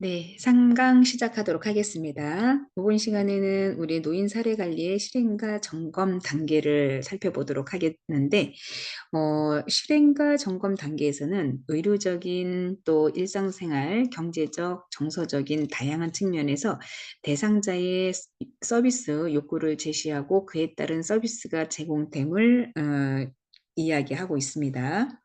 네, 3강 시작하도록 하겠습니다. 이번 시간에는 우리 노인 사례 관리의 실행과 점검 단계를 살펴보도록 하겠는데, 실행과 점검 단계에서는 의료적인 또 일상생활, 경제적, 정서적인 다양한 측면에서 대상자의 서비스 욕구를 제시하고 그에 따른 서비스가 제공됨을 이야기하고 있습니다.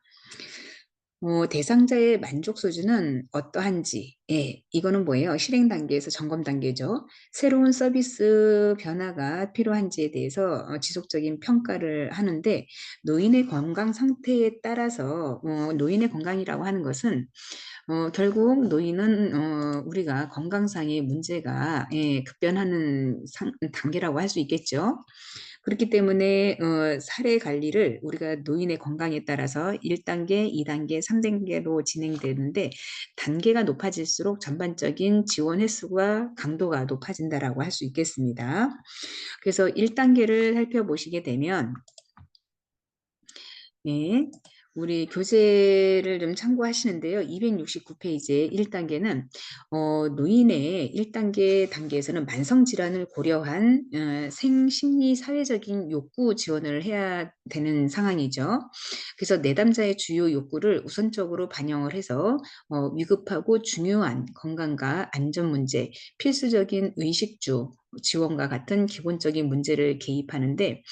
대상자의 만족 수준은 어떠한지, 예, 이거는 뭐예요? 실행 단계에서 점검 단계죠. 새로운 서비스 변화가 필요한지에 대해서 지속적인 평가를 하는데, 노인의 건강 상태에 따라서, 노인의 건강이라고 하는 것은 결국 노인은 우리가 건강상의 문제가 예, 급변하는 단계라고 할 수 있겠죠. 그렇기 때문에 사례 관리를 우리가 노인의 건강에 따라서 1단계, 2단계, 3단계로 진행되는데 단계가 높아질수록 전반적인 지원 횟수와 강도가 높아진다라고 할 수 있겠습니다. 그래서 1단계를 살펴보시게 되면 네, 우리 교재를 좀 참고하시는데요. 269페이지의 1단계는 노인의 1단계 단계에서는 만성질환을 고려한 생심리 사회적인 욕구 지원을 해야 되는 상황이죠. 그래서 내담자의 주요 욕구를 우선적으로 반영을 해서 위급하고 중요한 건강과 안전 문제, 필수적인 의식주 지원과 같은 기본적인 문제를 개입하는데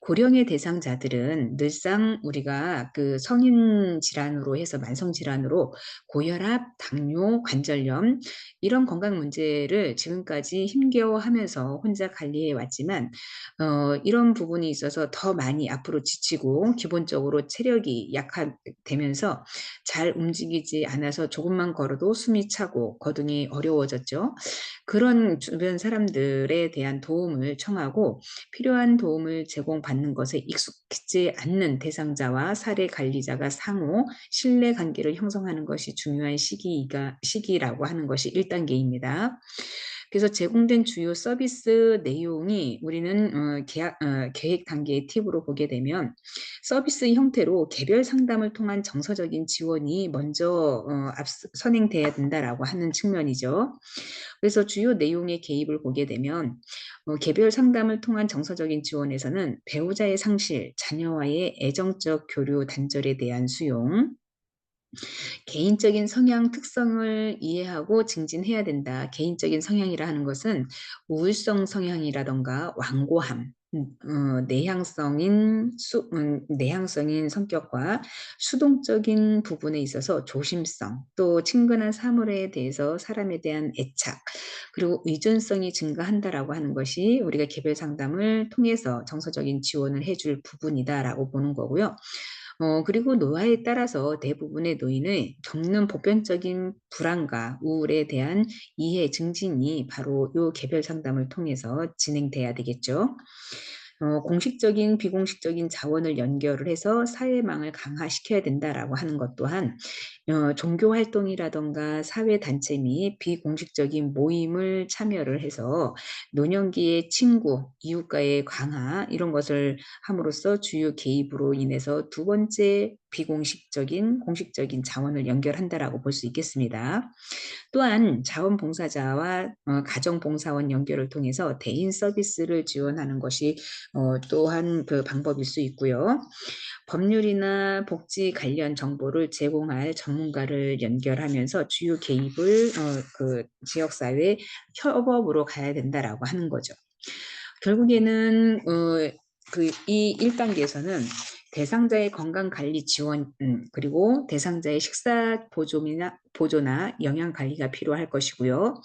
고령의 대상자들은 늘상 우리가 그 성인 질환으로 해서 만성 질환으로 고혈압, 당뇨, 관절염 이런 건강 문제를 지금까지 힘겨워하면서 혼자 관리해 왔지만 이런 부분이 있어서 더 많이 앞으로 지치고 기본적으로 체력이 약화되면서 잘 움직이지 않아서 조금만 걸어도 숨이 차고 거동이 어려워졌죠. 그런 주변 사람들에 대한 도움을 청하고 필요한 도움을 제공받는 것에 익숙하지 않는 대상자와 사례 관리자가 상호 신뢰 관계를 형성하는 것이 중요한 시기라고 하는 것이 1단계입니다. 그래서 제공된 주요 서비스 내용이 우리는 계획 단계의 팁으로 보게 되면 서비스 형태로 개별 상담을 통한 정서적인 지원이 먼저 선행돼야 된다라고 하는 측면이죠. 그래서 주요 내용의 개입을 보게 되면 개별 상담을 통한 정서적인 지원에서는 배우자의 상실, 자녀와의 애정적 교류 단절에 대한 수용, 개인적인 성향 특성을 이해하고 증진해야 된다. 개인적인 성향이라 하는 것은 우울성 성향이라던가 완고함, 내향성인 성격과 수동적인 부분에 있어서 조심성, 또 친근한 사물에 대해서 사람에 대한 애착, 그리고 의존성이 증가한다라고 하는 것이 우리가 개별 상담을 통해서 정서적인 지원을 해줄 부분이다라고 보는 거고요. 그리고 노화에 따라서 대부분의 노인의 겪는 보편적인 불안과 우울에 대한 이해 증진이 바로 요 개별 상담을 통해서 진행돼야 되겠죠. 공식적인 비공식적인 자원을 연결을 해서 사회망을 강화시켜야 된다라고 하는 것 또한 종교 활동이라던가 사회 단체 및 비공식적인 모임을 참여를 해서 노년기의 친구, 이웃과의 강화 이런 것을 함으로써 주요 개입으로 인해서 두 번째 비공식적인 공식적인 자원을 연결한다라고 볼 수 있겠습니다. 또한 자원봉사자와 가정봉사원 연결을 통해서 대인 서비스를 지원하는 것이 또한 그 방법일 수 있고요. 법률이나 복지 관련 정보를 제공할 전문가를 연결하면서 주요 개입을 그 지역사회 협업으로 가야 된다라고 하는 거죠. 결국에는 이 1단계에서는 대상자의 건강관리 지원 그리고 대상자의 식사 보조나 영양관리가 필요할 것이고요.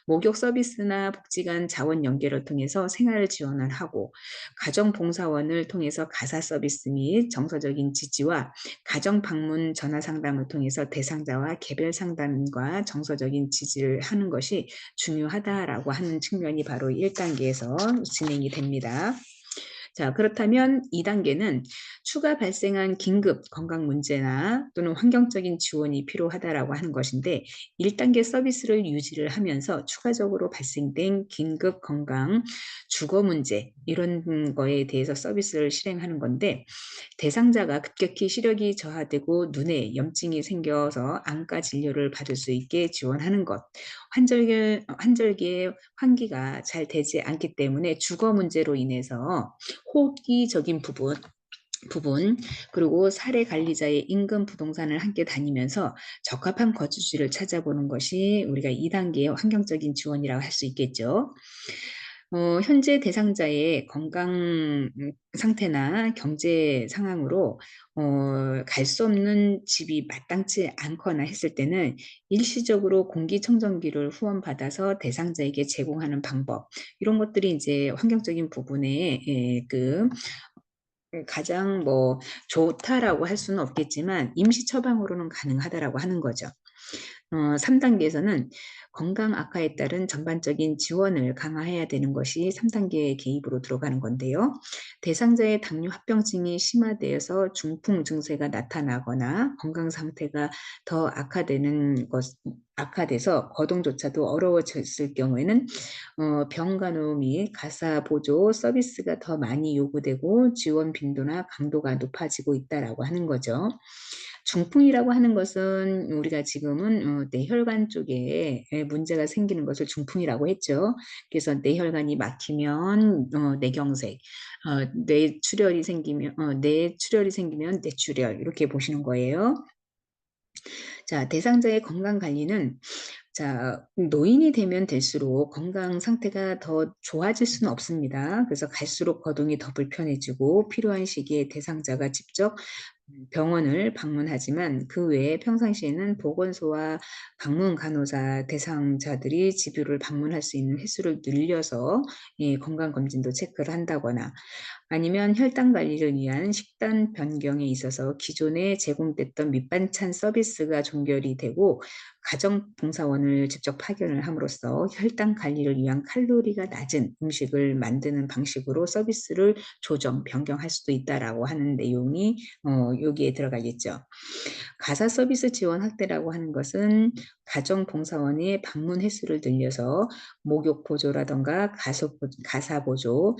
목욕 서비스나 복지관 자원 연계를 통해서 생활 지원을 하고 가정봉사원을 통해서 가사 서비스 및 정서적인 지지와 가정 방문 전화 상담을 통해서 대상자와 개별 상담과 정서적인 지지를 하는 것이 중요하다라고 하는 측면이 바로 1단계에서 진행이 됩니다. 자, 그렇다면 2단계는 추가 발생한 긴급 건강 문제나 또는 환경적인 지원이 필요하다라고 하는 것인데 1단계 서비스를 유지를 하면서 추가적으로 발생된 긴급 건강, 주거 문제 이런 거에 대해서 서비스를 실행하는 건데 대상자가 급격히 시력이 저하되고 눈에 염증이 생겨서 안과 진료를 받을 수 있게 지원하는 것, 환절기에 환기가 잘 되지 않기 때문에 주거 문제로 인해서 호기적인 부분 그리고 사례 관리자의 인근 부동산을 함께 다니면서 적합한 거주지를 찾아보는 것이 우리가 2단계의 환경적인 지원이라고 할 수 있겠죠. 현재 대상자의 건강 상태나 경제 상황으로 갈 수 없는 집이 마땅치 않거나 했을 때는 일시적으로 공기청정기를 후원받아서 대상자에게 제공하는 방법 이런 것들이 이제 환경적인 부분에 가장 뭐 좋다라고 할 수는 없겠지만 임시 처방으로는 가능하다라고 하는 거죠. 3단계에서는 건강 악화에 따른 전반적인 지원을 강화해야 되는 것이 3단계의 개입으로 들어가는 건데요. 대상자의 당뇨 합병증이 심화되어서 중풍 증세가 나타나거나 건강 상태가 더 악화돼서 거동조차도 어려워졌을 경우에는 병간호 및 가사 보조 서비스가 더 많이 요구되고 지원 빈도나 강도가 높아지고 있다라고 하는 거죠. 중풍이라고 하는 것은 우리가 지금은 뇌혈관 쪽에 문제가 생기는 것을 중풍이라고 했죠. 그래서 뇌혈관이 막히면 뇌경색, 뇌출혈이 생기면 뇌출혈 이렇게 보시는 거예요. 자, 대상자의 건강 관리는 자, 노인이 되면 될수록 건강 상태가 더 좋아질 수는 없습니다. 그래서 갈수록 거동이 더 불편해지고 필요한 시기에 대상자가 직접 병원을 방문하지만 그 외에 평상시에는 보건소와 방문 간호사 대상자들이 집유를 방문할 수 있는 횟수를 늘려서 건강 검진도 체크를 한다거나 아니면 혈당 관리를 위한 식단 변경에 있어서 기존에 제공됐던 밑반찬 서비스가 종결이 되고 가정봉사원을 직접 파견을 함으로써 혈당 관리를 위한 칼로리가 낮은 음식을 만드는 방식으로 서비스를 조정, 변경할 수도 있다라고 하는 내용이 여기에 들어가겠죠. 가사 서비스 지원 확대라고 하는 것은 가정봉사원의 방문 횟수를 늘려서 목욕 보조라던가 가사 보조,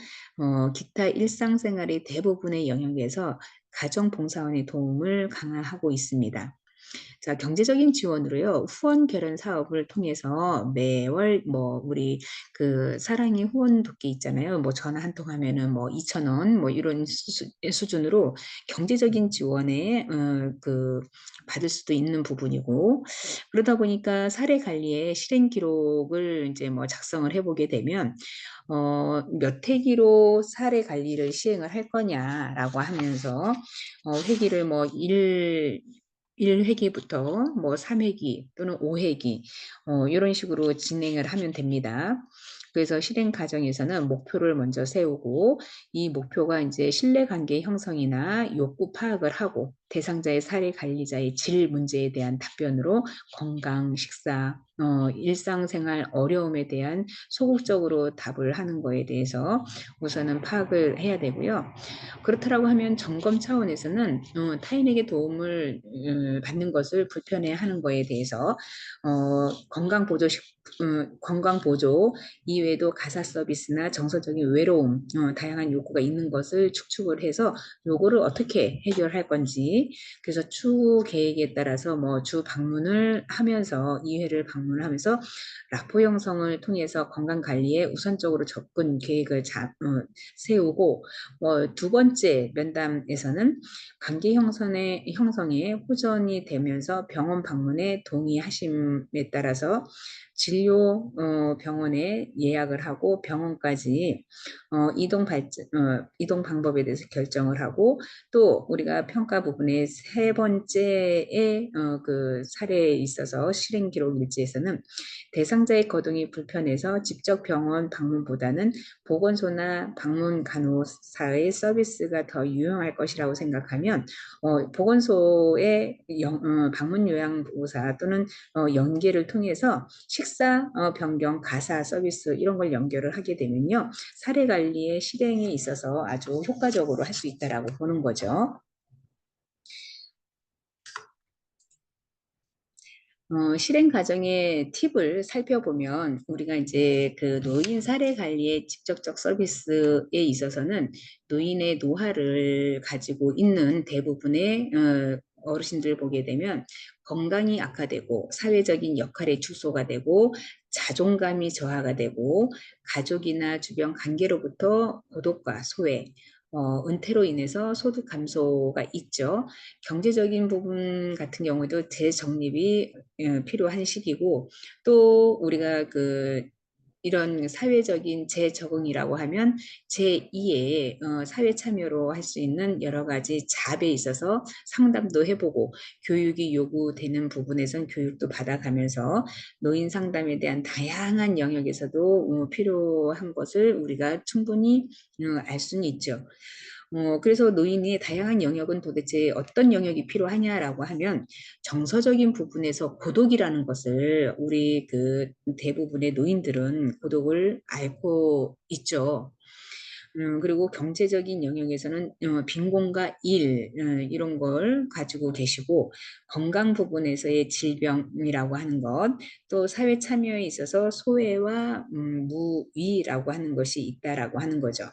기타 일상생활의 대부분의 영역에서 가정봉사원의 도움을 강화하고 있습니다. 자, 경제적인 지원으로요. 후원 결연 사업을 통해서 매월 뭐 우리 그 사랑의 후원 돕기 있잖아요. 뭐 전화 한 통 하면은 뭐 2,000원 뭐 이런 수준으로 경제적인 지원에 받을 수도 있는 부분이고 그러다 보니까 사례 관리에 실행 기록을 이제 뭐 작성을 해 보게 되면 몇 회기로 사례 관리를 시행을 할 거냐라고 하면서 회기를 뭐 1회기부터 뭐 3회기 또는 5회기 요런 식으로 진행을 하면 됩니다. 그래서 실행 과정에서는 목표를 먼저 세우고 이 목표가 이제 신뢰관계 형성이나 욕구 파악을 하고 대상자의 사례 관리자의 질 문제에 대한 답변으로 건강, 식사, 일상생활 어려움에 대한 소극적으로 답을 하는 거에 대해서 우선은 파악을 해야 되고요. 그렇다라고 하면 점검 차원에서는 타인에게 도움을 받는 것을 불편해하는 거에 대해서 건강 보조 이외에도 가사 서비스나 정서적인 외로움, 다양한 요구가 있는 것을 축축을 해서 요거를 어떻게 해결할 건지 그래서 추후 계획에 따라서 뭐 주 방문을 하면서 2회를 방문하면서 라포 형성을 통해서 건강 관리에 우선적으로 접근 계획을 세우고 두 번째 면담에서는 관계 형성에 호전이 되면서 병원 방문에 동의하심에 따라서 진료 병원에 예약을 하고 병원까지 이동 방법에 대해서 결정을 하고 또 우리가 평가 부분의 세 번째의 그 사례에 있어서 실행 기록 일지에서는 대상자의 거동이 불편해서 직접 병원 방문보다는 보건소나 방문 간호사의 서비스가 더 유용할 것이라고 생각하면 보건소의 방문 요양보호사 또는 연계를 통해서 식사 변경 가사 서비스 이런 걸 연결을 하게 되면요. 사례 관리의 실행에 있어서 아주 효과적으로 할 수 있다라고 보는 거죠. 실행 과정의 팁을 살펴보면 우리가 이제 그 노인 사례 관리의 직접적 서비스에 있어서는 노인의 노화를 가지고 있는 대부분의 어르신들을 보게 되면 건강이 악화되고 사회적인 역할의 축소가 되고 자존감이 저하가 되고 가족이나 주변 관계로부터 고독과 소외, 은퇴로 인해서 소득 감소가 있죠. 경제적인 부분 같은 경우도 재정립이 필요한 시기고 또 우리가 이런 사회적인 재적응이라고 하면 제2의 사회 참여로 할 수 있는 여러 가지 잡에 있어서 상담도 해보고 교육이 요구되는 부분에선 교육도 받아가면서 노인 상담에 대한 다양한 영역에서도 필요한 것을 우리가 충분히 알 수는 있죠. 그래서 노인의 다양한 영역은 도대체 어떤 영역이 필요하냐라고 하면 정서적인 부분에서 고독이라는 것을 우리 대부분의 노인들은 고독을 앓고 있죠. 그리고 경제적인 영역에서는 빈곤과 일 이런 걸 가지고 계시고 건강 부분에서의 질병이라고 하는 것, 또 사회 참여에 있어서 소외와 무위라고 하는 것이 있다라고 하는 거죠.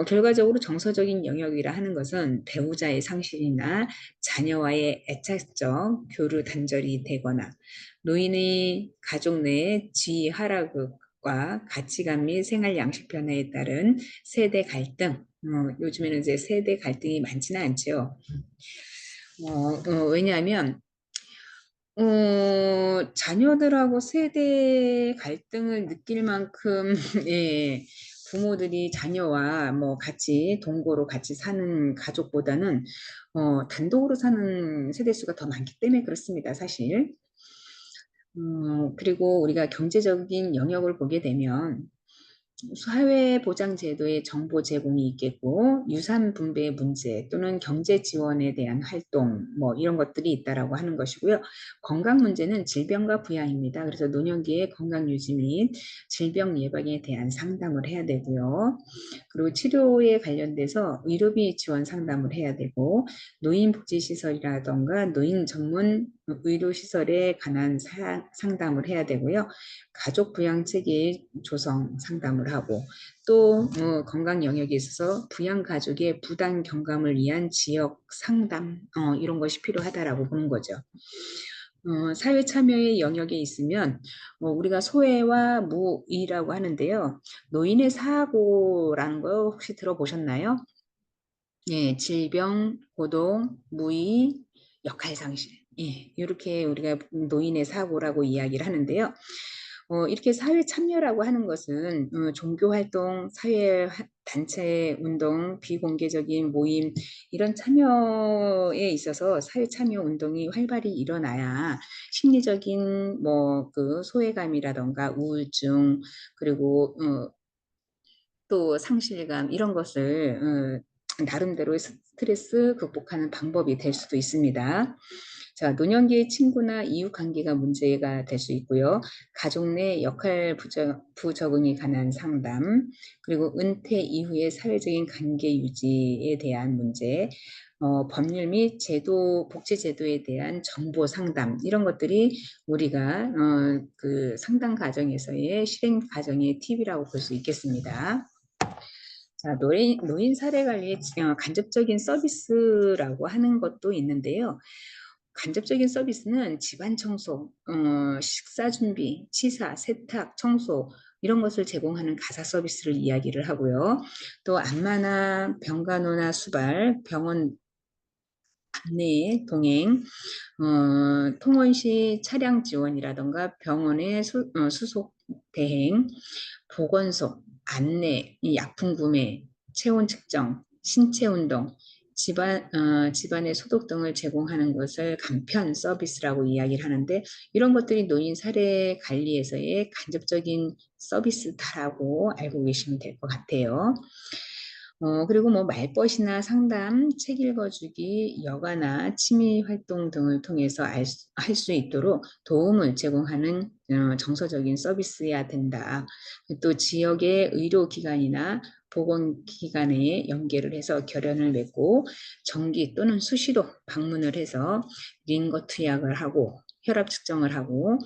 결과적으로 정서적인 영역이라 하는 것은 배우자의 상실이나 자녀와의 애착적 교류 단절이 되거나 노인의 가족 내의 지위 하락과 가치관 및 생활 양식 변화에 따른 세대 갈등, 요즘에는 이제 세대 갈등이 많지는 않죠. 왜냐하면 자녀들하고 세대 갈등을 느낄 만큼 예, 부모들이 자녀와 뭐 같이 동거로 같이 사는 가족보다는 단독으로 사는 세대수가 더 많기 때문에 그렇습니다, 사실. 그리고 우리가 경제적인 영역을 보게 되면 사회보장제도의 정보 제공이 있겠고 유산 분배의 문제 또는 경제 지원에 대한 활동 뭐 이런 것들이 있다라고 하는 것이고요. 건강 문제는 질병과 부양입니다. 그래서 노년기의 건강 유지 및 질병 예방에 대한 상담을 해야 되고요. 그리고 치료에 관련돼서 의료비 지원 상담을 해야 되고 노인복지시설이라던가 노인 전문 의료시설에 관한 상담을 해야 되고요. 가족 부양체계 조성 상담을 하고 또 건강 영역에 있어서 부양 가족의 부담 경감을 위한 지역 상담 이런 것이 필요하다라고 보는 거죠. 사회 참여의 영역에 있으면 우리가 소외와 무위라고 하는데요. 노인의 사고라는 거 혹시 들어보셨나요? 예, 질병, 고동, 무위, 역할 상실. 예, 이렇게 우리가 노인의 사고라고 이야기를 하는데요. 이렇게 사회 참여라고 하는 것은 종교 활동, 사회 단체 운동, 비공개적인 모임 이런 참여에 있어서 사회 참여 운동이 활발히 일어나야 심리적인 뭐 소외감이라던가 우울증 그리고 또 상실감 이런 것을 나름대로의 스트레스 극복하는 방법이 될 수도 있습니다. 자, 노년기의 친구나 이웃 관계가 문제가 될 수 있고요. 가족 내 역할 부적응이 관한 상담, 그리고 은퇴 이후의 사회적인 관계 유지에 대한 문제, 법률 및 복지 제도에 대한 정보 상담 이런 것들이 우리가 상담 과정에서의 실행 과정의 팁이라고 볼 수 있겠습니다. 자, 노인 사례 관리의 간접적인 서비스라고 하는 것도 있는데요. 간접적인 서비스는 집안 청소, 식사 준비, 치사, 세탁, 청소 이런 것을 제공하는 가사 서비스를 이야기를 하고요. 또 안마나 병간호나 수발, 병원 안내, 동행, 통원 시 차량 지원이라던가 병원의 수속 대행, 보건소, 안내, 약품 구매, 체온 측정, 신체 운동, 집안의 소독 등을 제공하는 것을 간편 서비스라고 이야기를 하는데 이런 것들이 노인 사례 관리에서의 간접적인 서비스다라고 알고 계시면 될 것 같아요. 그리고 뭐 말벗이나 상담, 책 읽어주기, 여가나 취미 활동 등을 통해서 할 수 있도록 도움을 제공하는 정서적인 서비스여야 된다. 또 지역의 의료기관이나 보건기관에 연계를 해서 결연을 맺고 정기 또는 수시로 방문을 해서 링거 투약을 하고 혈압 측정을 하고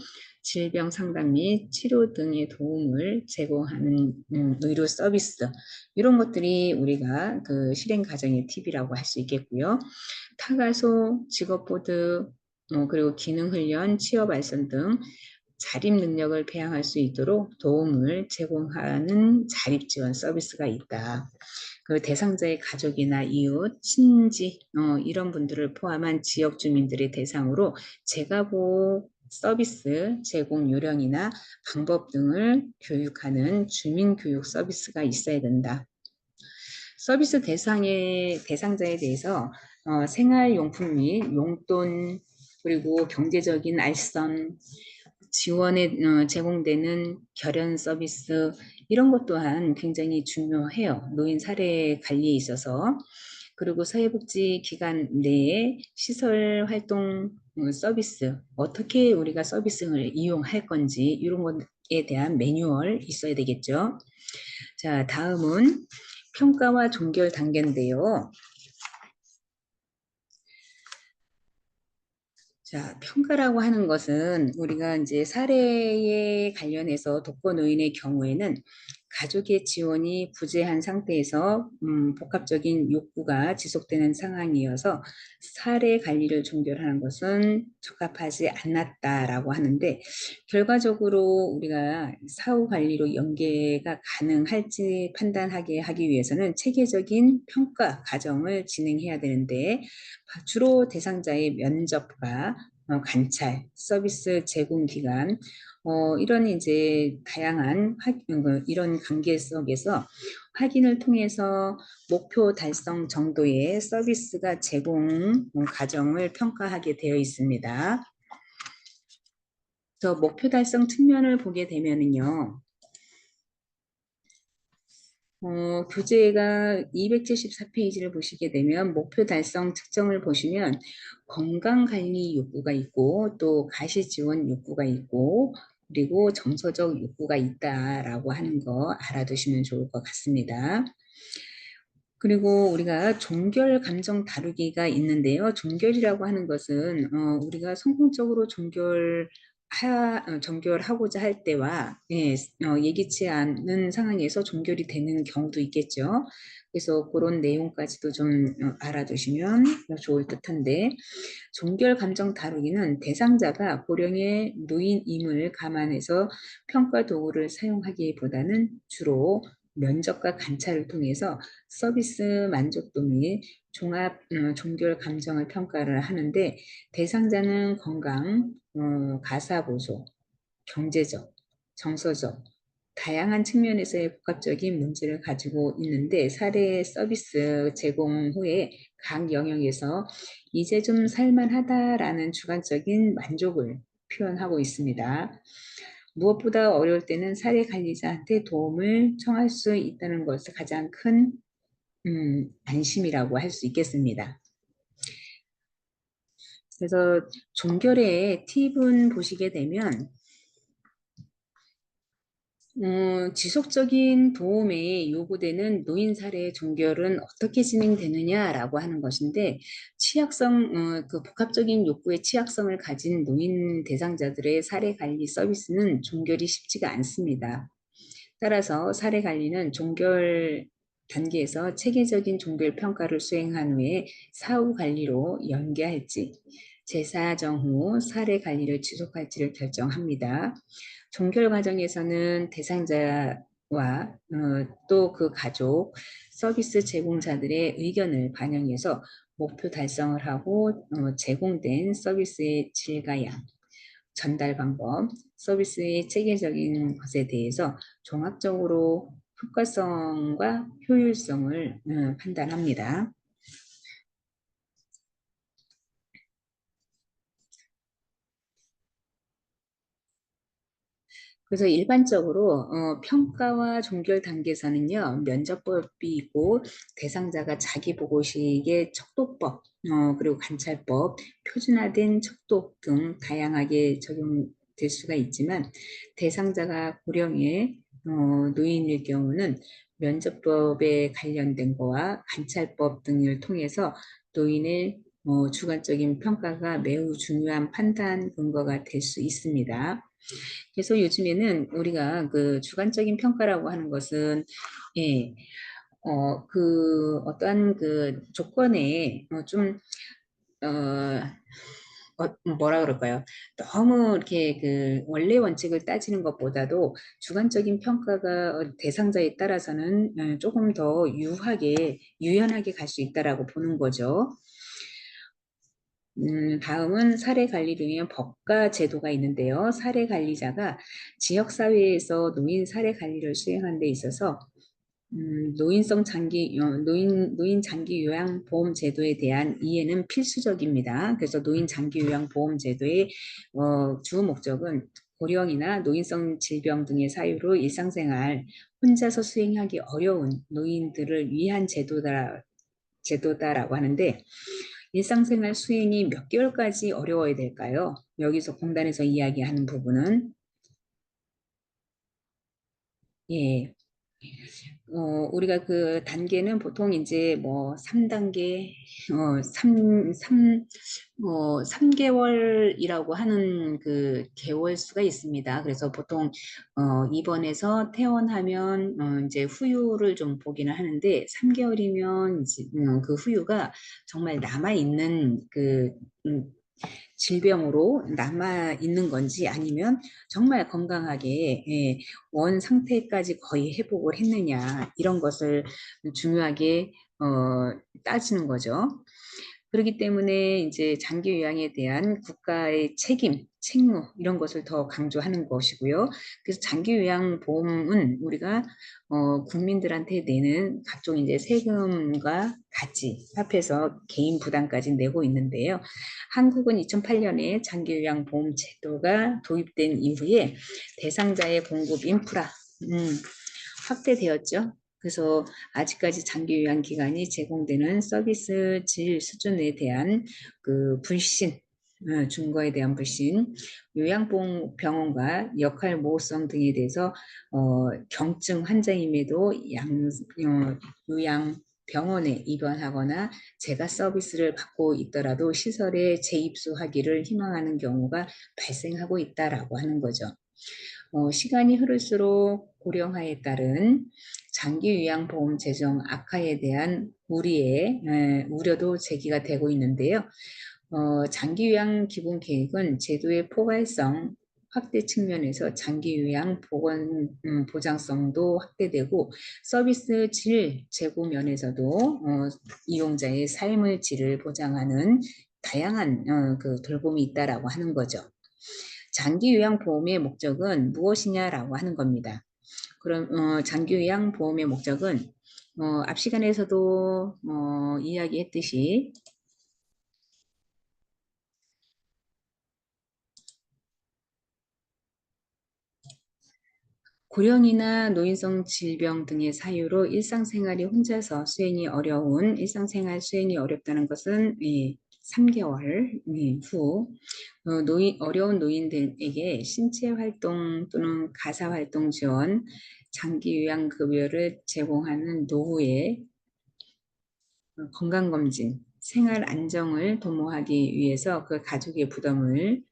질병 상담 및 치료 등의 도움을 제공하는 의료 서비스, 이런 것들이 우리가 그 실행 과정의 팁이라고 할 수 있겠고요. 타가소, 직업보드, 그리고 기능훈련, 취업 발전 등 자립 능력을培養할 수 있도록 도움을 제공하는 자립지원 서비스가 있다. 그 대상자의 가족이나 이웃, 친지 이런 분들을 포함한 지역 주민들의 대상으로 재가복 서비스 제공 요령이나 방법 등을 교육하는 주민교육 서비스가 있어야 된다. 서비스 대상자에 대해서 생활용품 및 용돈, 그리고 경제적인 알선, 지원에 제공되는 결연 서비스, 이런 것 또한 굉장히 중요해요. 노인 사례 관리에 있어서. 그리고 사회복지기관 내에 시설 활동 서비스, 어떻게 우리가 서비스를 이용할 건지 이런 것에 대한 매뉴얼 있어야 되겠죠. 자, 다음은 평가와 종결 단계인데요. 자, 평가라고 하는 것은 우리가 이제 사례에 관련해서 독거노인의 경우에는 가족의 지원이 부재한 상태에서 복합적인 욕구가 지속되는 상황이어서 사례 관리를 종결하는 것은 적합하지 않았다라고 하는데, 결과적으로 우리가 사후 관리로 연계가 가능할지 판단하게 하기 위해서는 체계적인 평가 과정을 진행해야 되는데, 주로 대상자의 면접과 관찰, 서비스 제공 기간, 이런 이제 다양한 이런 관계 속에서 확인을 통해서 목표 달성 정도의 서비스가 제공 과정을 평가하게 되어 있습니다. 그래서 목표 달성 측면을 보게 되면은요, 교재가 274페이지를 보시게 되면 목표 달성 측정을 보시면 건강관리 욕구가 있고 또 가시 지원 욕구가 있고 그리고 정서적 욕구가 있다라고 하는 거 알아두시면 좋을 것 같습니다. 그리고 우리가 종결 감정 다루기가 있는데요. 종결이라고 하는 것은 우리가 성공적으로 종결하고자 할 때와 예기치 않은 상황에서 종결이 되는 경우도 있겠죠. 그래서 그런 내용까지도 좀 알아두시면 좋을 듯한데, 종결 감정 다루기는 대상자가 고령의 노인임을 감안해서 평가 도구를 사용하기보다는 주로 면접과 관찰을 통해서 서비스 만족도 및 종합 종결 감정을 평가를 하는데, 대상자는 건강, 가사 보소, 경제적, 정서적, 다양한 측면에서의 복합적인 문제를 가지고 있는데, 사례 서비스 제공 후에 각 영역에서 이제 좀 살만하다라는 주관적인 만족을 표현하고 있습니다. 무엇보다 어려울 때는 사례 관리자한테 도움을 청할 수 있다는 것이 가장 큰 안심이라고 할 수 있겠습니다. 그래서 종결의 팁은 보시게 되면 지속적인 도움이 요구되는 노인 사례 종결은 어떻게 진행되느냐라고 하는 것인데, 그 복합적인 욕구의 취약성을 가진 노인 대상자들의 사례 관리 서비스는 종결이 쉽지가 않습니다. 따라서 사례 관리는 종결 단계에서 체계적인 종결 평가를 수행한 후에 사후 관리로 연계할지, 재사정 후 사례 관리를 지속할지를 결정합니다. 종결 과정에서는 대상자와 또 그 가족, 서비스 제공자들의 의견을 반영해서 목표 달성을 하고 제공된 서비스의 질과 양, 전달 방법, 서비스의 체계적인 것에 대해서 종합적으로 효과성과 효율성을 판단합니다. 그래서 일반적으로 평가와 종결 단계에서는요, 면접법이 있고 대상자가 자기 보고식의 척도법, 그리고 관찰법, 표준화된 척도 등 다양하게 적용될 수가 있지만 대상자가 고령의 노인일 경우는 면접법에 관련된 거와 관찰법 등을 통해서 노인의 주관적인 평가가 매우 중요한 판단 근거가 될 수 있습니다. 그래서 요즘에는 우리가 그 주관적인 평가라고 하는 것은 예, 그 어떠한 그 조건에 뭐라 그럴까요? 너무 이렇게 그 원래 원칙을 따지는 것보다도 주관적인 평가가 대상자에 따라서는 조금 더 유연하게 갈 수 있다라고 보는 거죠. 다음은 사례관리 등의 법과 제도가 있는데요. 사례관리자가 지역사회에서 노인 사례관리를 수행하는 데 있어서 노인 장기 요양 보험 제도에 대한 이해는 필수적입니다. 그래서 노인 장기 요양 보험 제도의 주 목적은 고령이나 노인성 질병 등의 사유로 일상생활 혼자서 수행하기 어려운 노인들을 위한 제도다라고 하는데 일상생활 수행이 몇 개월까지 어려워야 될까요? 여기서 공단에서 이야기하는 부분은 예, 우리가 그 단계는 보통 이제 뭐 3단계, 3개월이라고 하는 그 개월 수가 있습니다. 그래서 보통, 입원해서 퇴원하면, 이제 후유를 좀 보기는 하는데, 3개월이면 그 후유가 정말 남아있는 음, 질병으로 남아 있는 건지 아니면 정말 건강하게 원 상태까지 거의 회복을 했느냐 이런 것을 중요하게 따지는 거죠. 그렇기 때문에 이제 장기 요양에 대한 국가의 책임, 책무 이런 것을 더 강조하는 것이고요. 그래서 장기 요양 보험은 우리가 국민들한테 내는 각종 이제 세금과 같이 합해서 개인 부담까지 내고 있는데요. 한국은 2008년에 장기 요양 보험 제도가 도입된 이후에 대상자의 공급 인프라 확대되었죠. 그래서 아직까지 장기 요양 기관이 제공되는 서비스 질 수준에 대한 그 불신, 증거에 대한 불신, 요양병원과 역할 모호성 등에 대해서 경증 환자임에도 요양 병원에 입원하거나 재가 서비스를 받고 있더라도 시설에 재입소하기를 희망하는 경우가 발생하고 있다라고 하는 거죠. 시간이 흐를수록 고령화에 따른 장기 요양보험 재정 악화에 대한 우려도 제기가 되고 있는데요. 장기 요양 기본 계획은 제도의 포괄성 확대 측면에서 장기 요양 보장성도 확대되고 서비스 질 제고 면에서도 이용자의 삶의 질을 보장하는 다양한 그 돌봄이 있다라고 하는 거죠. 장기 요양 보험의 목적은 무엇이냐라고 하는 겁니다. 그럼 장기 요양 보험의 목적은 앞 시간에서도 이야기했듯이 고령이나 노인성 질병 등의 사유로 일상생활 수행이 어렵다는 것은 3개월 후 어려운 노인들에게 신체 활동 또는 가사 활동 지원, 장기 요양 급여를 제공하는 노후의 건강검진, 생활 안정을 도모하기 위해서 그 가족의 부담을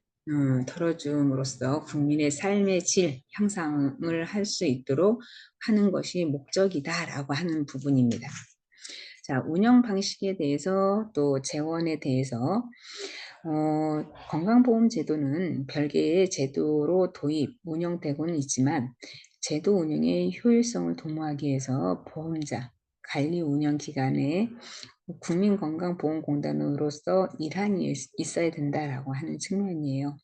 덜어줌으로써 국민의 삶의 질 향상을 할 수 있도록 하는 것이 목적이다라고 하는 부분입니다. 자, 운영 방식에 대해서 또 재원에 대해서 건강보험 제도는 별개의 제도로 도입, 운영되고는 있지만 제도 운영의 효율성을 도모하기 위해서 보험자, 관리 운영 기관에 국민건강보험공단으로서 일환이 있어야 된다라고 하는 측면이에요.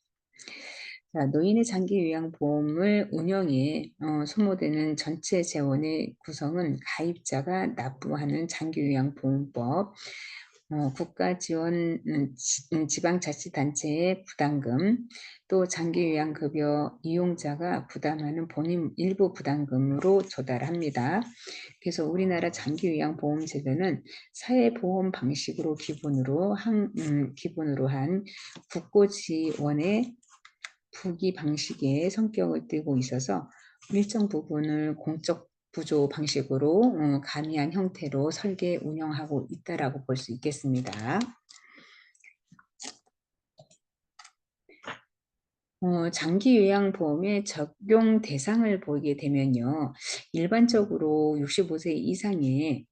자, 노인의 장기 요양보험을 운영에 소모되는 전체 재원의 구성은 가입자가 납부하는 장기 요양보험법, 국가 지원 지방자치단체의 부담금, 또 장기요양급여 이용자가 부담하는 본인 일부 부담금으로 조달합니다. 그래서 우리나라 장기요양보험제도는 사회보험 방식으로 기본으로 한 국고지원의 부기 방식의 성격을 띠고 있어서 일정 부분을 공적 구조 방식으로 가미한 형태로 설계 운영하고 있다라고 볼 수 있겠습니다. 장기요양보험의 적용 대상을 보게 되면요. 일반적으로 65세 이상의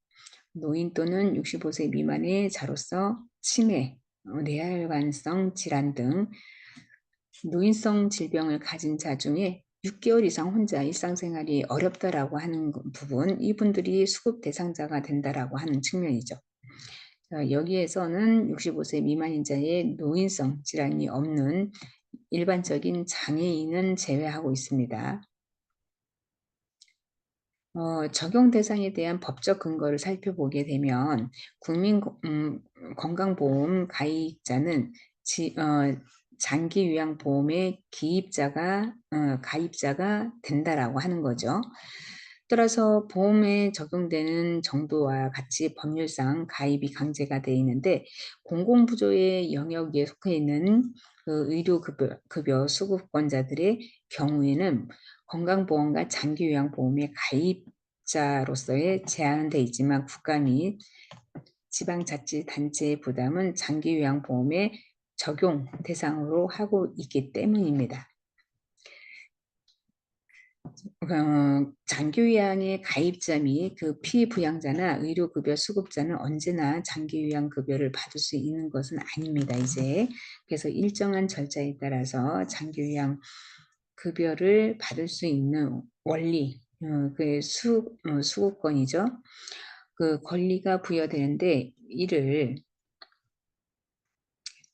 노인 또는 65세 미만의 자로서 치매, 뇌혈관성 질환 등 노인성 질병을 가진 자 중에 6개월 이상 혼자 일상생활이 어렵다라고 하는 부분, 이분들이 수급 대상자가 된다라고 하는 측면이죠. 여기에서는 65세 미만인자의 노인성 질환이 없는 일반적인 장애인은 제외하고 있습니다. 적용 대상에 대한 법적 근거를 살펴보게 되면 건강보험 가입자는 장기요양보험의 가입자가 된다라고 하는 거죠. 따라서 보험에 적용되는 정도와 같이 법률상 가입이 강제가 되어 있는데 공공부조의 영역에 속해 있는 그 의료급여 수급권자들의 경우에는 건강보험과 장기요양보험의 가입자로서의 제한은 되어 있지만 국가 및 지방자치단체의 부담은 장기요양보험의 적용 대상으로 하고 있기 때문입니다. 장기요양의 가입자 및 그 피부양자나 의료급여 수급자는 언제나 장기요양급여를 받을 수 있는 것은 아닙니다. 이제 그래서 일정한 절차에 따라서 장기요양 급여를 받을 수 있는 원리, 그 수급권이죠. 그 권리가 부여되는데 이를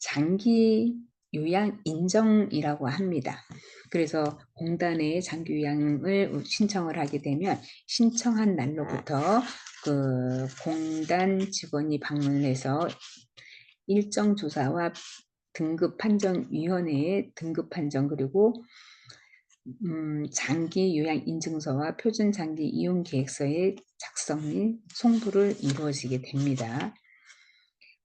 장기 요양 인정이라고 합니다. 그래서 공단에 장기 요양을 신청을 하게 되면 신청한 날로부터 그 공단 직원이 방문을 해서 일정 조사와 등급판정위원회의 등급판정 그리고 장기 요양 인증서와 표준 장기 이용 계획서의 작성 및 송부를 이루어지게 됩니다.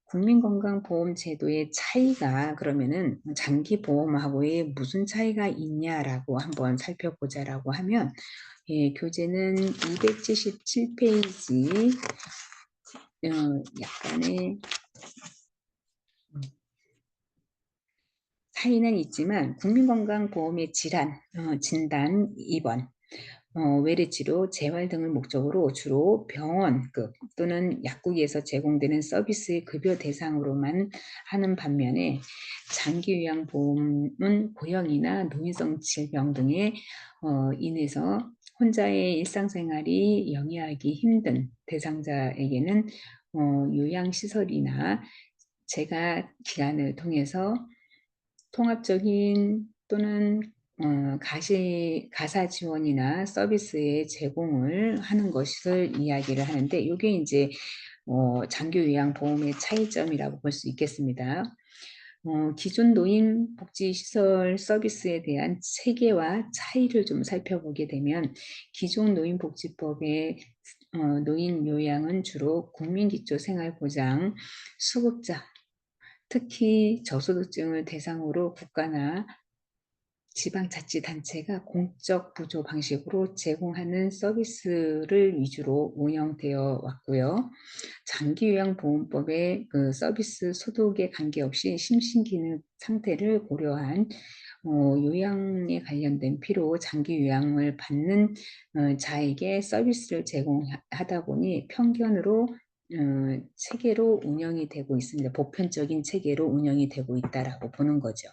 국민건강보험제도의 차이가 그러면은 장기보험하고의 무슨 차이가 있냐라고 한번 살펴보자라고 하면 교재는 277페이지 약간의 차이는 있지만 국민건강보험의 질환, 진단, 입원, 외래치료, 재활 등을 목적으로 주로 병원급 또는 약국에서 제공되는 서비스의 급여 대상으로만 하는 반면에 장기요양보험은 고령이나 노인성 질병 등에 인해서 혼자의 일상생활이 영위하기 힘든 대상자에게는 요양시설이나 재가 기관을 통해서 통합적인 또는 가사 지원이나 서비스의 제공을 하는 것을 이야기를 하는데 이게 이제 장기요양보험의 차이점이라고 볼 수 있겠습니다. 기존 노인복지시설 서비스에 대한 체계와 차이를 좀 살펴보게 되면 기존 노인복지법의 노인요양은 주로 국민기초생활보장 수급자 특히 저소득층을 대상으로 국가나 지방자치단체가 공적 부조 방식으로 제공하는 서비스를 위주로 운영되어 왔고요. 장기요양보험법의 그 서비스 소득에 관계없이 심신기능 상태를 고려한 요양에 관련된 피로 장기요양을 받는 자에게 서비스를 제공하다 보니 편견으로 체계로 운영이 되고 있습니다. 보편적인 체계로 운영이 되고 있다라고 보는 거죠.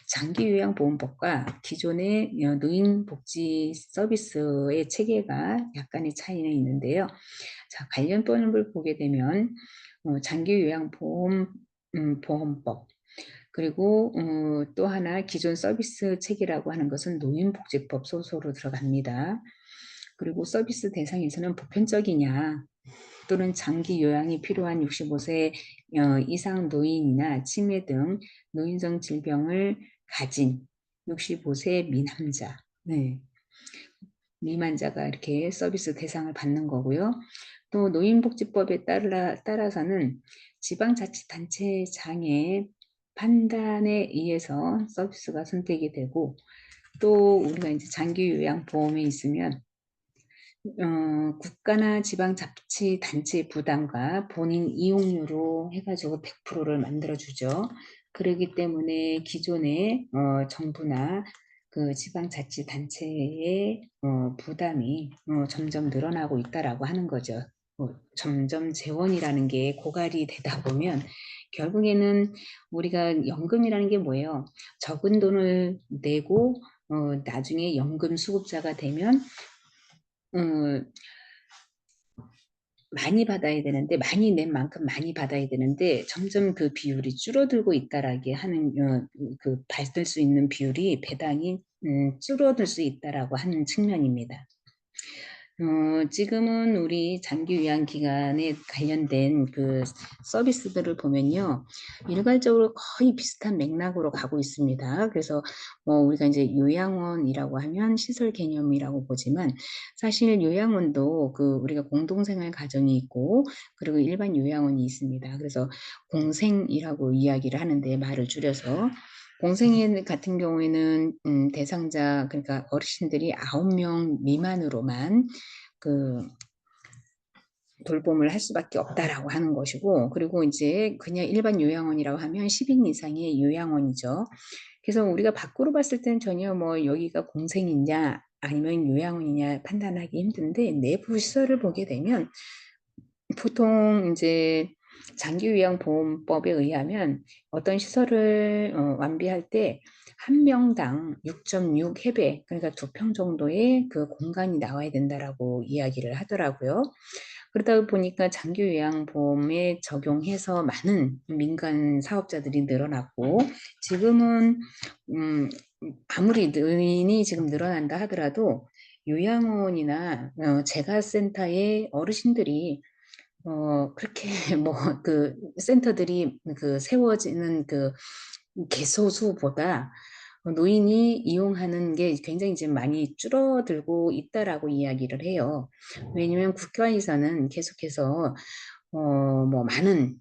장기요양보험법과 기존의 노인복지 서비스의 체계가 약간의 차이는 있는데요. 자, 관련법을 보게 되면 장기요양보험법 그리고 또 하나 기존 서비스 체계라고 하는 것은 노인복지법 소속으로 들어갑니다. 그리고 서비스 대상에서는 보편적이냐 또는 장기 요양이 필요한 65세 이상 노인이나 치매 등 노인성 질병을 가진 65세 미남자, 네, 미만자가 이렇게 서비스 대상을 받는 거고요. 또 노인복지법에 따라서는 지방자치단체장의 판단에 의해서 서비스가 선택이 되고, 또 우리가 이제 장기요양보험에 있으면 국가나 지방자치단체 부담과 본인 이용료로 해가지고 100%를 만들어주죠. 그렇기 때문에 기존의 정부나 그 지방자치단체의 부담이 점점 늘어나고 있다라고 하는 거죠. 점점 재원이라는 게 고갈이 되다 보면 결국에는 우리가 연금이라는 게 뭐예요? 적은 돈을 내고 나중에 연금 수급자가 되면 많이 받아야 되는데, 많이 낸 만큼 많이 받아야 되는데 점점 그 비율이 줄어들고 있다라게 하는 그 받을 수 있는 비율이 배당이 줄어들 수 있다라고 하는 측면입니다. 지금은 우리 장기요양기관에 관련된 그 서비스들을 보면요, 일괄적으로 거의 비슷한 맥락으로 가고 있습니다. 그래서 우리가 이제 요양원이라고 하면 시설 개념이라고 보지만, 사실 요양원도 그 우리가 공동생활 가정이 있고, 그리고 일반 요양원이 있습니다. 그래서 공생이라고 이야기를 하는데, 말을 줄여서 공생애 같은 경우에는 대상자, 그러니까 어르신들이 9명 미만으로만 그 돌봄을 할 수밖에 없다라고 하는 것이고, 그리고 이제 그냥 일반 요양원이라고 하면 10인 이상의 요양원이죠. 그래서 우리가 밖으로 봤을 때는 전혀 뭐 여기가 공생이냐 아니면 요양원이냐 판단하기 힘든데, 내부 시설을 보게 되면 보통 이제 장기요양보험법에 의하면 어떤 시설을 완비할 때 한 명당 6.6 해배, 그러니까 2평 정도의 그 공간이 나와야 된다라고 이야기를 하더라고요. 그러다 보니까 장기요양보험에 적용해서 많은 민간 사업자들이 늘어났고, 지금은 아무리 노인이 지금 늘어난다 하더라도 요양원이나 재가센터의 어르신들이 그렇게 뭐 그 센터들이 그 세워지는 그 개소수보다 노인이 이용하는 게 굉장히 지금 많이 줄어들고 있다라고 이야기를 해요. 왜냐면 국가에서는 계속해서 뭐 많은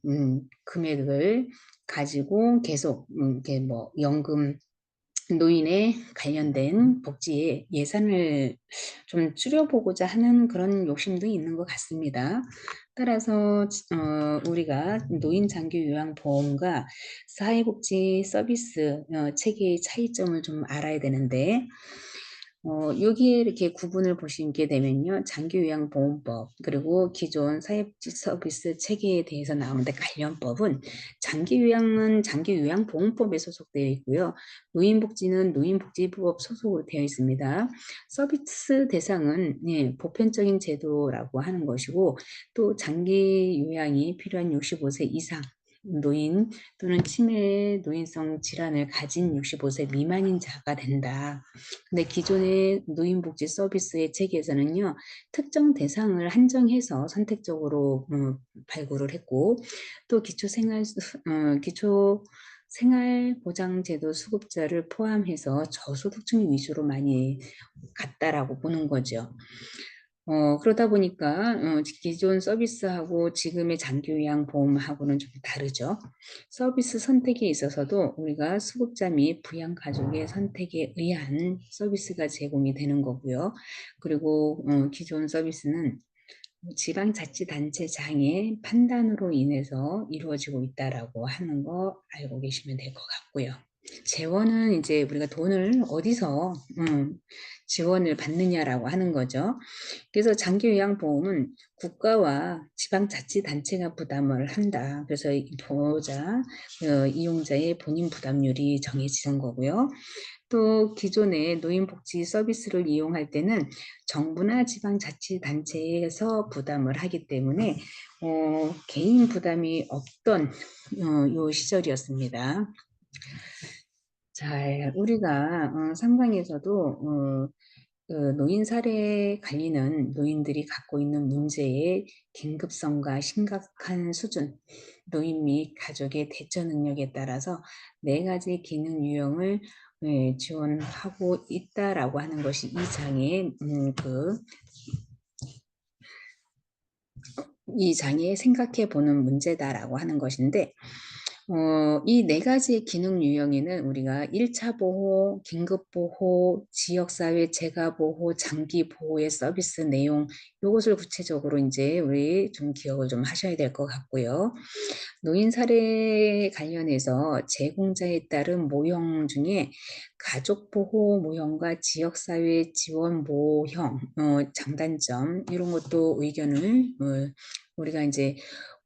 금액을 가지고 계속 이렇게 뭐 연금, 노인에 관련된 복지에 예산을 좀 줄여보고자 하는 그런 욕심도 있는 것 같습니다. 따라서 우리가 노인 장기 요양보험과 사회복지 서비스 체계의 차이점을 좀 알아야 되는데, 여기에 이렇게 구분을 보시게 되면요, 장기요양보험법 그리고 기존 사회복지 서비스 체계에 대해서 나오는데, 관련법은 장기요양은 장기요양보험법에 소속되어 있고요, 노인복지는 노인복지법 소속으로 되어 있습니다. 서비스 대상은 보편적인 제도라고 하는 것이고, 또 장기요양이 필요한 65세 이상 노인 또는 치매 노인성 질환을 가진 65세 미만인 자가 된다. 근데 기존의 노인복지 서비스의 체계에서는요, 특정 대상을 한정해서 선택적으로 발굴을 했고, 또 기초생활보장제도 수급자를 포함해서 저소득층 위주로 많이 갔다라고 보는 거죠. 그러다 보니까 기존 서비스하고 지금의 장기요양보험하고는 좀 다르죠. 서비스 선택에 있어서도 우리가 수급자 및 부양가족의 선택에 의한 서비스가 제공이 되는 거고요. 그리고 기존 서비스는 지방자치단체장의 판단으로 인해서 이루어지고 있다라고 하는 거 알고 계시면 될 것 같고요. 재원은 이제 우리가 돈을 어디서 지원을 받느냐라고 하는 거죠. 그래서 장기요양보험은 국가와 지방자치단체가 부담을 한다. 그래서 보호자, 이용자의 본인 부담률이 정해지는 거고요. 또 기존의 노인복지 서비스를 이용할 때는 정부나 지방자치단체에서 부담을 하기 때문에 개인 부담이 없던 요 노인 사례 관리는 노인들이 갖고 있는 문제의 긴급성과 심각한 수준, 노인 및 가족의 대처 능력에 따라서 네 가지 기능 유형을 지원하고 있다라고 하는 것이 이 장의 이 장에 생각해 보는 문제다라고 하는 것인데, 이 네 가지의 기능 유형에는 우리가 1차 보호, 긴급 보호, 지역사회 재가 보호, 장기 보호의 서비스 내용, 요것을 구체적으로 이제 우리 좀 기억을 좀 하셔야 될 것 같고요. 노인 사례 관련해서 제공자에 따른 모형 중에 가족 보호 모형과 지역사회 지원 모형, 장단점, 이런 것도 의견을, 우리가 이제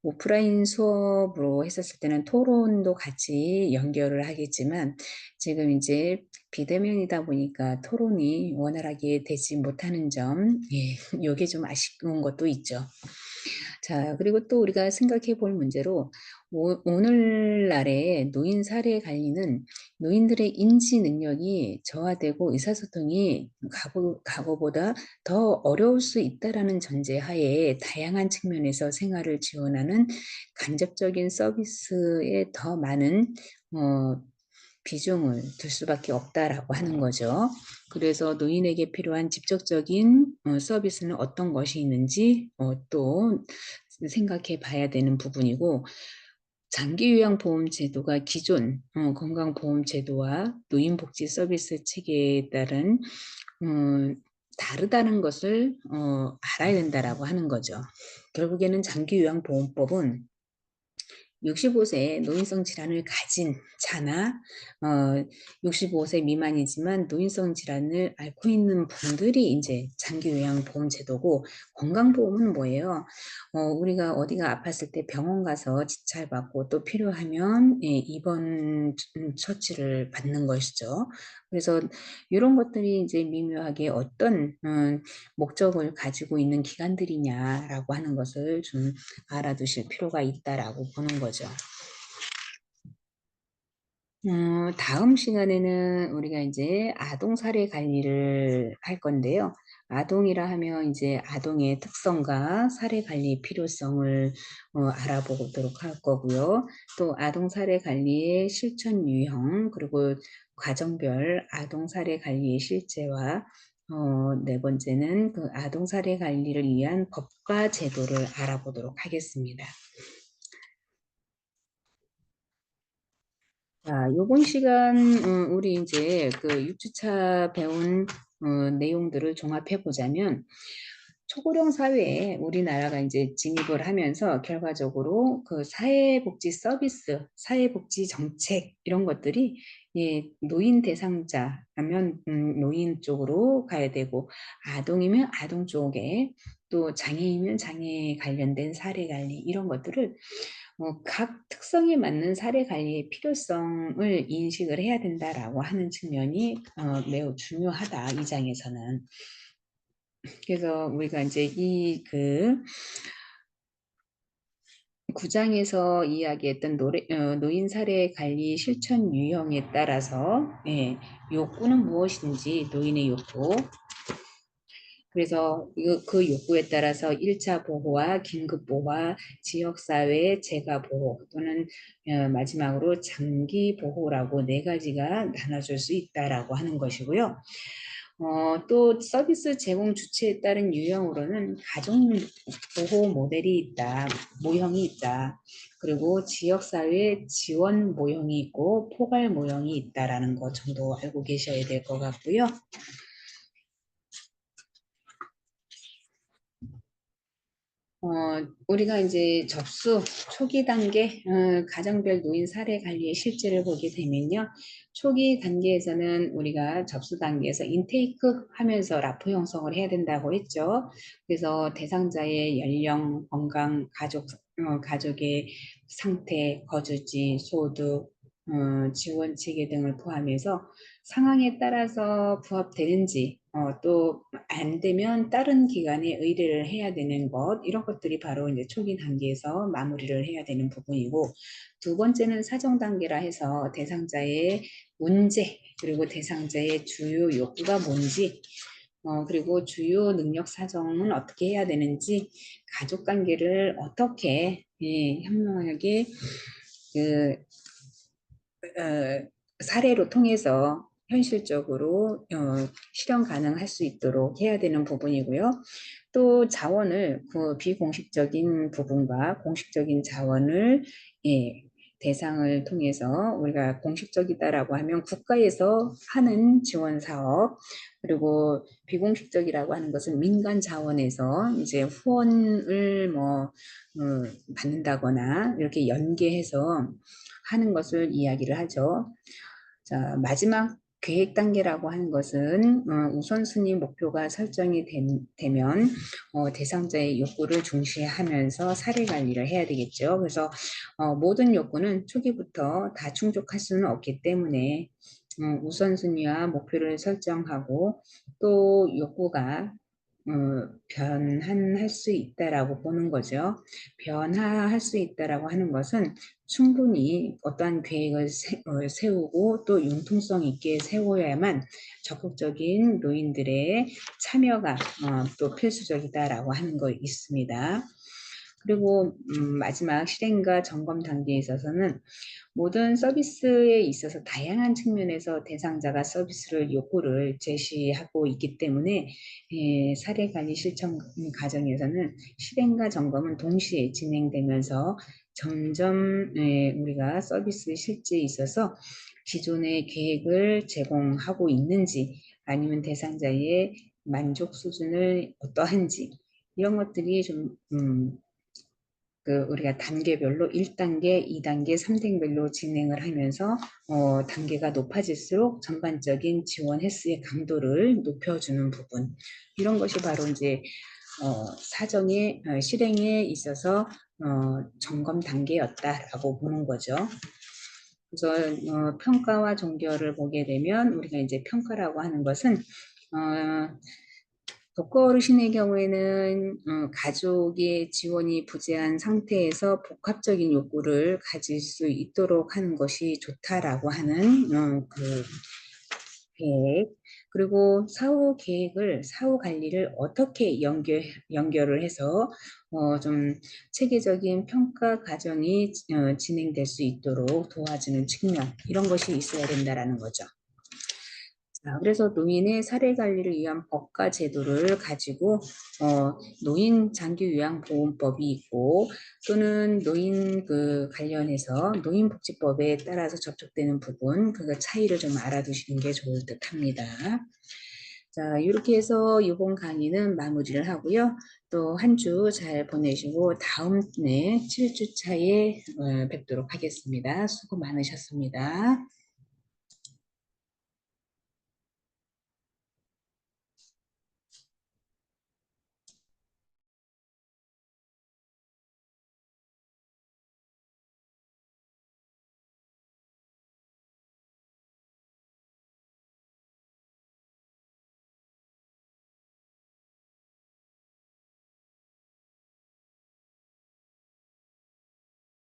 오프라인 수업으로 했었을 때는 토론도 같이 연결을 하겠지만, 지금 이제 비대면이다 보니까 토론이 원활하게 되지 못하는 점, 예, 요게 좀 아쉬운 것도 있죠. 자, 그리고 또 우리가 생각해 볼 문제로, 오늘날의 노인 사례 관리는 노인들의 인지 능력이 저하되고 의사소통이 과거보다 더 어려울 수 있다라는 전제하에 다양한 측면에서 생활을 지원하는 간접적인 서비스에 더 많은 비중을 둘 수밖에 없다라고 하는 거죠. 그래서 노인에게 필요한 직접적인 서비스는 어떤 것이 있는지 또 생각해 봐야 되는 부분이고, 장기요양보험 제도가 기존 건강보험제도와 노인복지 서비스 체계에 따른 다르다는 것을 알아야 된다라고 하는 거죠. 결국에는 장기요양보험법은 65세 노인성 질환을 가진 자나 65세 미만이지만 노인성 질환을 앓고 있는 분들이 이제 장기요양보험 제도고, 건강보험은 뭐예요? 우리가 어디가 아팠을 때 병원 가서 진찰받고 또 필요하면 입원 처치를 받는 것이죠. 그래서 이런 것들이 이제 미묘하게 어떤 목적을 가지고 있는 기관들이냐라고 하는 것을 좀 알아두실 필요가 있다라고 보는 거죠. 다음 시간에는 우리가 이제 아동 사례 관리를 할 건데요. 아동이라 하면 이제 아동의 특성과 사례 관리 필요성을 알아보도록 할 거고요. 또 아동 사례 관리의 실천 유형, 그리고 과정별 아동 사례 관리의 실제와 네 번째는 그 아동 사례 관리를 위한 법과 제도를 알아보도록 하겠습니다. 자, 요번 시간 우리 이제 그 6주차 배운 내용들을 종합해 보자면, 초고령 사회에 우리나라가 이제 진입을 하면서 결과적으로 그 사회복지 서비스, 사회복지 정책 이런 것들이, 예, 노인 대상자라면 노인 쪽으로 가야 되고, 아동이면 아동 쪽에, 또 장애이면 장애 관련된 사례 관리 이런 것들을 각 특성에 맞는 사례 관리의 필요성을 인식을 해야 된다라고 하는 측면이 매우 중요하다, 이 장에서는. 그래서 우리가 이제 이 그 9장에서 이야기했던 노인 사례 관리 실천 유형에 따라서, 예, 욕구는 무엇인지, 노인의 욕구, 그래서 그 욕구에 따라서 1차 보호와 긴급 보호와 지역사회 재가 보호, 또는 마지막으로 장기 보호라고 네 가지가 나눠질 수 있다라고 하는 것이고요. 또 서비스 제공 주체에 따른 유형으로는 가족 보호 모델이 있다, 모형이 있다. 그리고 지역사회 지원 모형이 있고 포괄 모형이 있다라는 것 정도 알고 계셔야 될 것 같고요. 우리가 이제 접수 초기 단계 가정별 노인 사례 관리의 실제를 보게 되면요. 초기 단계에서는 우리가 접수 단계에서 인테이크 하면서 라포 형성을 해야 된다고 했죠. 그래서 대상자의 연령, 건강, 가족의 상태, 거주지, 소득, 지원 체계 등을 포함해서 상황에 따라서 부합되는지, 또 안 되면 다른 기관에 의뢰를 해야 되는 것, 이런 것들이 바로 이제 초기 단계에서 마무리를 해야 되는 부분이고, 두 번째는 사정 단계라 해서 대상자의 문제, 그리고 대상자의 주요 욕구가 뭔지, 그리고 주요 능력 사정은 어떻게 해야 되는지, 가족 관계를 어떻게 현명하게 그 사례로 통해서 현실적으로 실현 가능할 수 있도록 해야 되는 부분이고요. 또 자원을 그 비공식적인 부분과 공식적인 자원을 대상을 통해서, 우리가 공식적이다라고 하면 국가에서 하는 지원 사업, 그리고 비공식적이라고 하는 것은 민간 자원에서 이제 후원을 받는다거나 이렇게 연계해서 하는 것을 이야기를 하죠. 자, 마지막 계획 단계라고 하는 것은 우선순위 목표가 설정이 되면 대상자의 욕구를 중시하면서 사례 관리를 해야 되겠죠. 그래서 모든 욕구는 초기부터 다 충족할 수는 없기 때문에 우선순위와 목표를 설정하고, 또 욕구가 변환할 수 있다라고 보는 거죠. 변화할 수 있다라고 하는 것은 충분히 어떠한 계획을 세우고 또 융통성 있게 세워야만 적극적인 노인들의 참여가 또 필수적이다라고 하는 거 있습니다. 그리고 마지막 실행과 점검 단계에 있어서는 모든 서비스에 있어서 다양한 측면에서 대상자가 서비스를 욕구를 제시하고 있기 때문에 사례 관리 실천 과정에서는 실행과 점검은 동시에 진행되면서 점점 우리가 서비스 실제에 있어서 기존의 계획을 제공하고 있는지, 아니면 대상자의 만족 수준을 어떠한지, 이런 것들이 좀 우리가 단계별로 1단계, 2단계, 3단계별로 진행을 하면서 단계가 높아질수록 전반적인 지원 횟수의 강도를 높여주는 부분, 이런 것이 바로 이제 사정의 실행에 있어서 점검 단계였다라고 보는 거죠. 그래서 평가와 종결을 보게 되면, 우리가 이제 평가라고 하는 것은 독거 어르신의 경우에는 가족의 지원이 부재한 상태에서 복합적인 욕구를 가질 수 있도록 하는 것이 좋다라고 하는 그 계획, 그리고 사후 관리를 어떻게 연결을 해서 좀 체계적인 평가 과정이 진행될 수 있도록 도와주는 측면, 이런 것이 있어야 된다라는 거죠. 그래서 노인의 사례 관리를 위한 법과 제도를 가지고 노인 장기 요양보험법이 있고, 또는 노인 관련해서 노인복지법에 따라서 접촉되는 부분, 그 차이를 좀 알아두시는 게 좋을 듯합니다. 자, 이렇게 해서 이번 강의는 마무리를 하고요. 또 한 주 잘 보내시고 다음 7주 차에 뵙도록 하겠습니다. 수고 많으셨습니다.